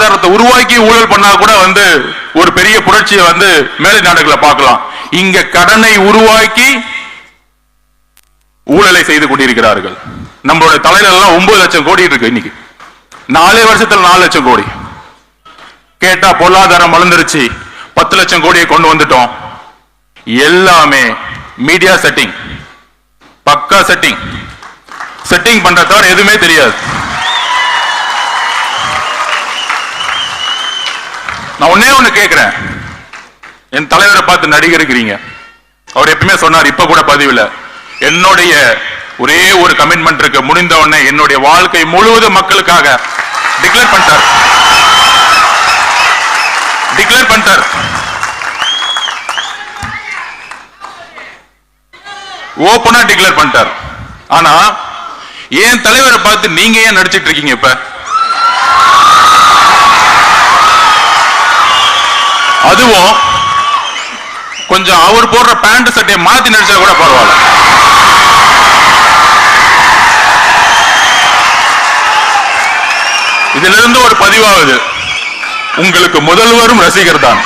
பொருளாதாரத்தை உருவாக்கி ஊழல் பண்ணா கூட ஒரு பெரிய புரட்சியை மேலை நாடுகளை பார்க்கலாம். இங்க கடனை உருவாக்கி ஊழலை செய்து கொண்டிருக்கிறார்கள். நம்மளுடைய தலையில எல்லாம் 9 லட்சம் கோடி இருக்கு. இன்னைக்கு 4 வருஷத்துல 4 லட்சம் கோடி கேட்டா பொருளாதாரம் வளர்ந்துருச்சு, 10 லட்சம் கோடியை கொண்டு வந்துட்டோம். எல்லாமே மீடியா செட்டிங், பக்கா செட்டிங் பண்ற தவிர எதுவுமே தெரியாது. நான் ஒண்ணு கேட்கிறேன், என் தலைவரை பார்த்து நடிகர் இருக்கிறீங்க. அவர் எப்பவுமே சொன்னார், இப்ப கூட பதிவுல என்னுடைய ஒரே ஒரு கமிட்மெண்ட் இருக்கு, முடிந்த உடனே என்னுடைய வாழ்க்கை முழுவதும் மக்களுக்காக டிக்ளேர் பண்ணிட்டார். ஓபனா டிக்ளேர் பண்ணிட்டார். ஆனா என் தலைவரை பார்த்து நீங்க ஏன் நடிச்சிட்டு இருக்கீங்க? இப்ப அதுவும் கொஞ்சம் அவர் போடுற பேண்ட் சட்டையை மாத்தி நடிச்சா கூட பரவாயில்ல. இதுல இருந்து ஒரு பதிவாகுது, உங்களுக்கு முதல்வரும் ரசிகர் தான்.